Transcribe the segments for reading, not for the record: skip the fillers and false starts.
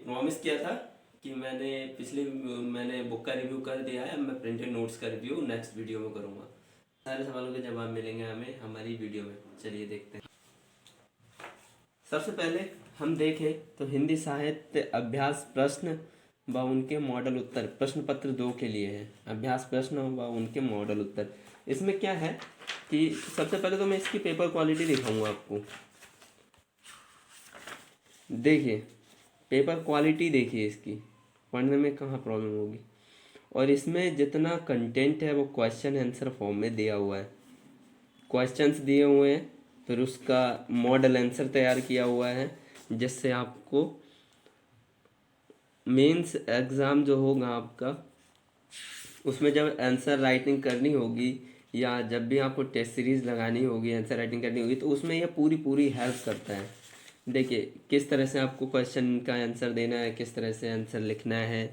Promise किया था कि मैंने बुक का रिव्यू कर दिया है। अब मैं प्रिंटेड नोट्स का रिव्यू नेक्स्ट वीडियो में करूँगा। सारे सवालों के जवाब मिलेंगे हमें हमारी वीडियो में। चलिए देखते हैं। सबसे पहले हम देखें तो हिंदी साहित्य अभ्यास प्रश्न व उनके मॉडल उत्तर प्रश्न पत्र 2 के लिए है। अभ्यास प्रश्न व उनके मॉडल उत्तर। इसमें क्या है कि सबसे पहले तो मैं इसकी पेपर क्वालिटी दिखाऊंगा आपको। देखिए पेपर क्वालिटी देखिए इसकी, पढ़ने में कहाँ प्रॉब्लम होगी। और इसमें जितना कंटेंट है वो क्वेश्चन आंसर फॉर्म में दिया हुआ है। क्वेश्चंस दिए हुए हैं, फिर उसका मॉडल आंसर तैयार किया हुआ है, जिससे आपको मेंस एग्ज़ाम जो होगा आपका, उसमें जब आंसर राइटिंग करनी होगी या जब भी आपको टेस्ट सीरीज़ लगानी होगी, आंसर राइटिंग करनी होगी, तो उसमें यह पूरी पूरी हेल्प करता है। देखिए किस तरह से आपको क्वेश्चन का आंसर देना है, किस तरह से आंसर लिखना है,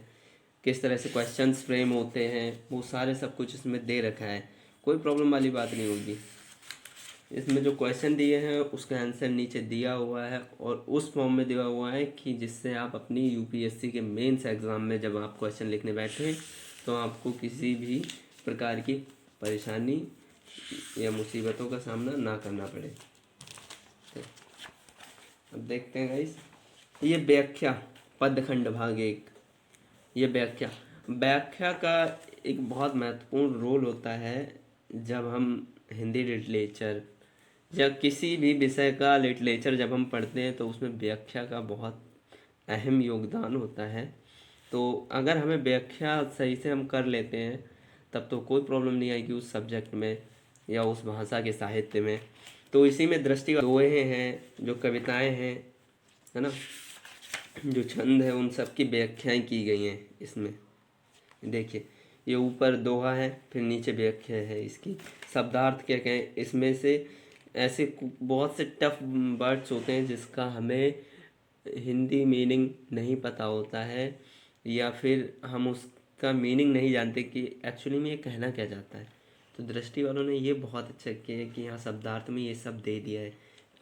किस तरह से क्वेश्चंस फ्रेम होते हैं, वो सारे सब कुछ इसमें दे रखा है। कोई प्रॉब्लम वाली बात नहीं होगी। इसमें जो क्वेश्चन दिए हैं उसका आंसर नीचे दिया हुआ है और उस फॉर्म में दिया हुआ है कि जिससे आप अपनी यूपीएससी के मेंस एग्ज़ाम में जब आप क्वेश्चन लिखने बैठे तो आपको किसी भी प्रकार की परेशानी या मुसीबतों का सामना ना करना पड़े। अब देखते हैं गाइस, ये व्याख्या पदखंड भाग 1। ये व्याख्या व्याख्या का एक बहुत महत्वपूर्ण रोल होता है जब हम हिंदी लिटरेचर या किसी भी विषय का लिटरेचर जब हम पढ़ते हैं तो उसमें व्याख्या का बहुत अहम योगदान होता है। तो अगर हमें व्याख्या सही से हम कर लेते हैं तब तो कोई प्रॉब्लम नहीं आएगी उस सब्जेक्ट में या उस भाषा के साहित्य में। तो इसी में दृष्टि का दोहे हैं, जो कविताएं हैं, है ना, जो छंद है, उन सब की व्याख्याएं की गई हैं इसमें। देखिए ये ऊपर दोहा है, फिर नीचे व्याख्या है इसकी। शब्दार्थ क्या कहें, इसमें से ऐसे बहुत से टफ वर्ड्स होते हैं जिसका हमें हिंदी मीनिंग नहीं पता होता है या फिर हम उसका मीनिंग नहीं जानते कि एक्चुअली में ये कहना क्या चाहता है। तो दृष्टि वालों ने ये बहुत अच्छा किया है कि यहाँ शब्दार्थ में ये सब दे दिया है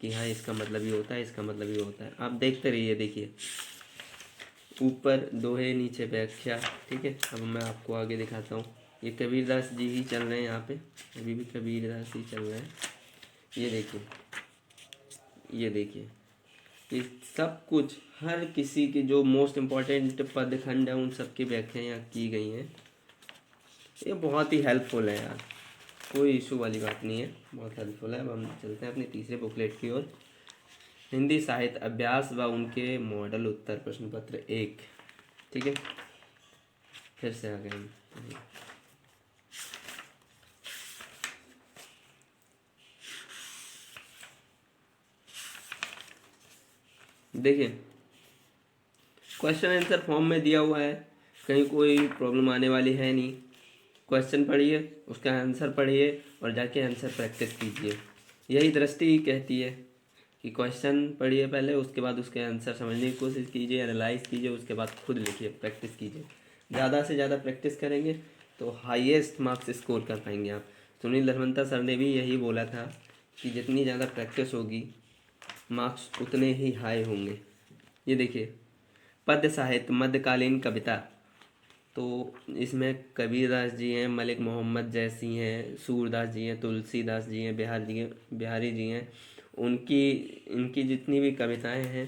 कि हाँ इसका मतलब ये होता है, इसका मतलब ये होता है। आप देखते रहिए। देखिए ऊपर दोहे नीचे व्याख्या, ठीक है। अब मैं आपको आगे दिखाता हूँ। ये कबीरदास जी ही चल रहे हैं यहाँ पे, अभी भी कबीरदास ही चल रहे हैं। ये देखिए, ये देखिए, ये सब कुछ हर किसी के जो मोस्ट इम्पॉर्टेंट पद खंड है उन सब की व्याख्या यहाँ की गई हैं। ये बहुत ही हेल्पफुल है यार, कोई इशू वाली बात नहीं है, बहुत हेल्पफुल है। अब हम चलते हैं अपने तीसरे बुकलेट की ओर। हिंदी साहित्य अभ्यास व उनके मॉडल उत्तर प्रश्न पत्र 1, ठीक है। फिर से आ गए हम। देखिए क्वेश्चन आंसर फॉर्म में दिया हुआ है, कहीं कोई प्रॉब्लम आने वाली है नहीं। क्वेश्चन पढ़िए, उसका आंसर पढ़िए और जाके आंसर प्रैक्टिस कीजिए। यही दृष्टि कहती है कि क्वेश्चन पढ़िए पहले, उसके बाद उसके आंसर समझने की कोशिश कीजिए, एनालाइज कीजिए, उसके बाद खुद लिखिए, प्रैक्टिस कीजिए। ज़्यादा से ज़्यादा प्रैक्टिस करेंगे तो हाईएस्ट मार्क्स स्कोर कर पाएंगे आप। सुनील धर्मंता सर ने भी यही बोला था कि जितनी ज़्यादा प्रैक्टिस होगी मार्क्स उतने ही हाई होंगे। ये देखिए पद्य साहित्य मध्यकालीन कविता, तो इसमें कबीरदास जी हैं, मलिक मोहम्मद जैसी हैं, सूरदास जी हैं, तुलसीदास जी हैं, बिहारी जी हैं। इनकी जितनी भी कविताएं हैं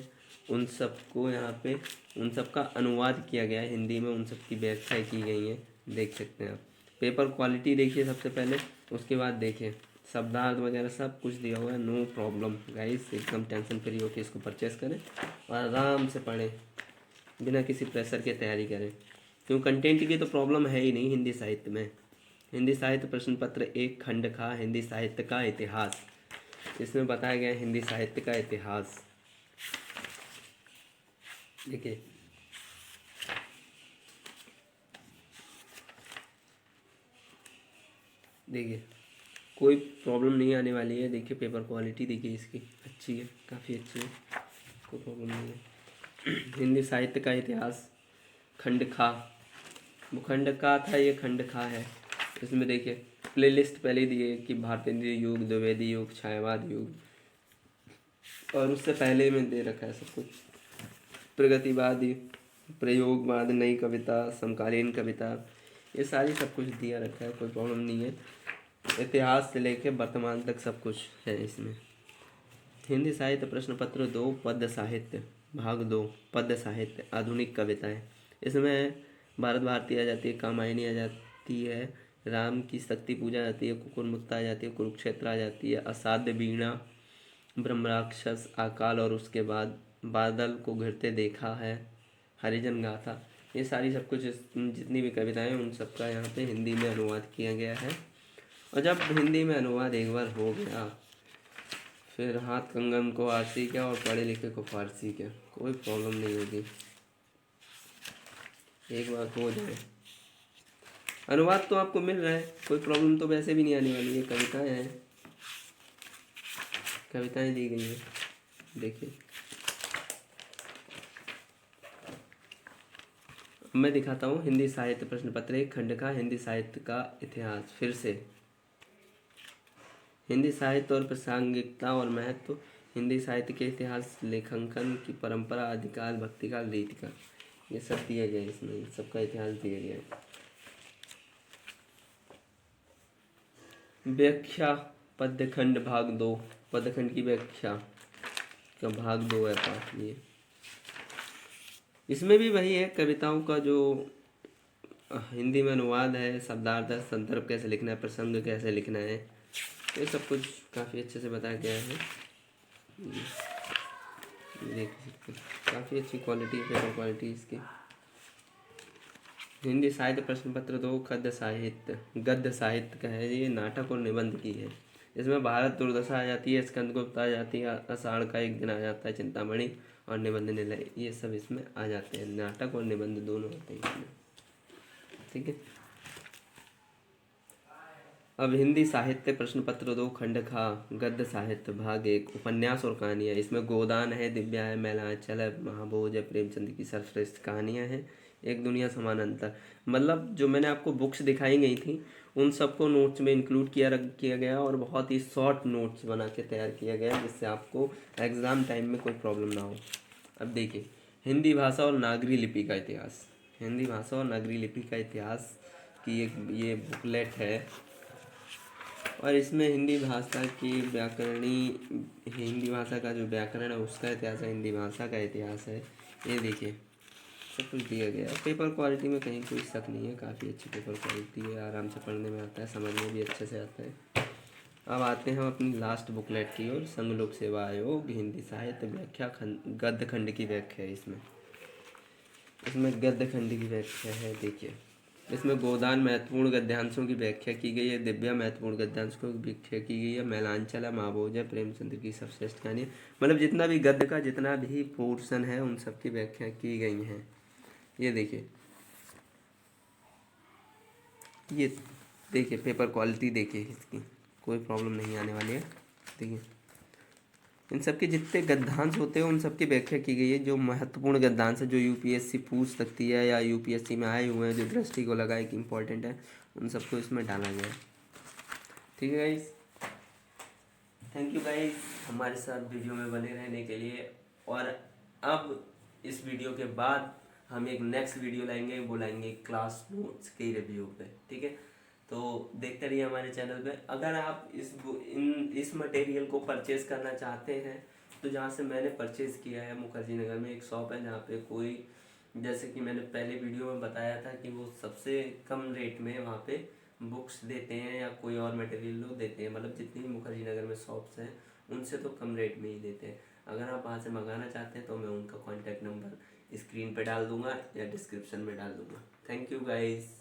उन सबको यहाँ पे उन सब का अनुवाद किया गया है हिंदी में, उन सब की व्याख्या की गई हैं। देख सकते हैं आप। पेपर क्वालिटी देखिए सबसे पहले, उसके बाद देखिए शब्दार्थ वगैरह सब कुछ दिया हुआ है। नो प्रॉब्लम गाइस, एकदम टेंशन फ्री होकर इसको परचेस करें और आराम से पढ़ें, बिना किसी प्रेशर के तैयारी करें। क्यों, कंटेंट की तो प्रॉब्लम है ही नहीं हिंदी साहित्य में। हिंदी साहित्य प्रश्न पत्र 1 खंड खा हिंदी साहित्य का इतिहास, इसमें बताया गया है हिंदी साहित्य का इतिहास। देखिए देखिए कोई प्रॉब्लम नहीं आने वाली है। देखिए पेपर क्वालिटी देखिए इसकी अच्छी है, काफ़ी अच्छी है, कोई प्रॉब्लम नहीं है। हिंदी साहित्य का इतिहास खंड खा, वो खंड का था, ये खंड खा है। इसमें देखिए प्लेलिस्ट पहले दिए कि भारतेंद्र युग, द्विवेदी युग, छायावाद युग, और उससे पहले में दे रखा है सब कुछ। प्रगतिवादी, प्रयोगवाद, नई कविता, समकालीन कविता, ये सारी सब कुछ दिया रखा है, कोई प्रॉब्लम नहीं है। इतिहास से लेके वर्तमान तक सब कुछ है इसमें। हिंदी साहित्य प्रश्न पत्र 2 पद्य साहित्य भाग 2 पद्य साहित्य आधुनिक कविताएं। इसमें भारत भारती आ जाती है, कामायनी आ जाती है, राम की शक्ति पूजा आ जाती है, कुकुरमुत्ता आ जाती है, कुरुक्षेत्र आ जाती है, असाध्य वीणा, ब्रह्मराक्षस, अकाल और उसके बाद, बादल को घिरते देखा है, हरिजन गाथा, ये सारी सब कुछ जितनी भी कविताएं उन सबका यहाँ पे हिंदी में अनुवाद किया गया है। और जब हिंदी में अनुवाद एक बार हो गया, फिर हाथ कंगन को आरसी क्या और पढ़े लिखे को फारसी क्या, कोई प्रॉब्लम नहीं होगी। एक बार हो जाए अनुवाद तो आपको मिल रहा है, कोई प्रॉब्लम तो वैसे भी नहीं आने वाली है। कविताएं हैं, कविताएं दी गई हैं, देखिए। मैं दिखाता हूँ हिंदी साहित्य प्रश्न पत्र 1 खंड का हिंदी साहित्य का इतिहास। फिर से हिंदी साहित्य और प्रासंगिकता और महत्व, हिंदी साहित्य के इतिहास, लेखांकन की परंपरा, आदिकाल, भक्तिकाल, रीतिकाल, ये सब दिया गया है इसमें, सबका इतिहास दिया गया है। व्याख्या पद्यखंड भाग 2, पद्यखंड की व्याख्या का भाग 2 है पाठ ये। इसमें भी वही है, कविताओं का जो हिंदी में अनुवाद है, शब्दार्थ, संदर्भ कैसे लिखना है, प्रसंग कैसे लिखना है, ये सब कुछ काफ़ी अच्छे से बताया गया है। देख सकते हैं, काफ़ी अच्छी क्वालिटी, पेपर क्वालिटी इसकी। हिंदी साहित्य प्रश्न पत्र 2 गद्य साहित्य, गद्य साहित्य का है ये, नाटक और निबंध की है। इसमें भारत दुर्दशा आ जाती है, स्कंदगुप्त आ जाती है, आषाढ़ का एक दिन आ जाता है, चिंतामणि और निबंध निलय, ये सब इसमें आ जाते हैं। नाटक और निबंध दोनों होते हैं इसमें, ठीक है। अब हिंदी साहित्य प्रश्न पत्र 2 खंड खा गद्य साहित्य भाग 1 उपन्यास और कहानियाँ। इसमें गोदान है, दिव्या है, मैलांचल है, महाभोज है, प्रेमचंद की सर्वश्रेष्ठ कहानियाँ हैं, एक दुनिया समान अंतर। मतलब जो मैंने आपको बुक्स दिखाई गई थी उन सबको नोट्स में इंक्लूड किया गया और बहुत ही शॉर्ट नोट्स बना के तैयार किया गया, जिससे आपको एग्ज़ाम टाइम में कोई प्रॉब्लम ना हो। अब देखिए, हिंदी भाषा और नागरी लिपि का इतिहास, हिंदी भाषा और नागरी लिपि का इतिहास की एक ये बुकलेट है। और इसमें हिंदी भाषा की हिंदी भाषा का जो व्याकरण है उसका इतिहास है, हिंदी भाषा का इतिहास है, ये देखिए सब कुछ दिया गया है। पेपर क्वालिटी में कहीं कोई शक नहीं है, काफ़ी अच्छी पेपर क्वालिटी है, आराम से पढ़ने में आता है, समझ में भी अच्छे से आता है। अब आते हैं हम अपनी लास्ट बुकलेट की ओर, संघ लोक सेवा आयोग हिंदी साहित्य व्याख्या गद्य खंड की व्याख्या है। इसमें गद्य खंड की व्याख्या है, देखिए। इसमें गोदान महत्वपूर्ण गद्यांशों की व्याख्या की गई है, दिव्या महत्वपूर्ण गद्यांशों की व्याख्या की गई है, मैलांचल है, महाभोज है, प्रेमचंद की सर्वश्रेष्ठ कहानी, मतलब जितना भी गद्य का जितना भी पोर्शन है उन सब की व्याख्या की गई हैं। ये देखिए, ये देखिए पेपर क्वालिटी देखिए इसकी, कोई प्रॉब्लम नहीं आने वाली है। देखिए इन सब के जितने गद्यांश होते हैं उन सब की व्याख्या की गई है, जो महत्वपूर्ण गद्यांश है जो यूपीएससी पूछ सकती है या यूपीएससी में आए हुए हैं, जो दृष्टि को लगाए कि इम्पोर्टेंट है, उन सबको इसमें डाला गया है। ठीक है गाइस, थैंक यू गाइस हमारे साथ वीडियो में बने रहने के लिए। और अब इस वीडियो के बाद हम एक नेक्स्ट वीडियो लाएंगे, वो लाएंगे क्लास नोट्स के रिव्यू पे, ठीक है। तो देखते रहिए हमारे चैनल पे। अगर आप इस मटेरियल को परचेज़ करना चाहते हैं तो जहाँ से मैंने परचेज़ किया है, मुखर्जी नगर में एक शॉप है जहाँ पे कोई, जैसे कि मैंने पहले वीडियो में बताया था कि वो सबसे कम रेट में वहाँ पे बुक्स देते हैं या कोई और मटेरियल लोग देते हैं, मतलब जितनी भी मुखर्जी नगर में शॉप्स हैं उनसे तो कम रेट में ही देते हैं। अगर आप वहाँ से मंगाना चाहते हैं तो मैं उनका कॉन्टैक्ट नंबर स्क्रीन पे डाल दूँगा या डिस्क्रिप्शन में डाल दूँगा। Thank you guys.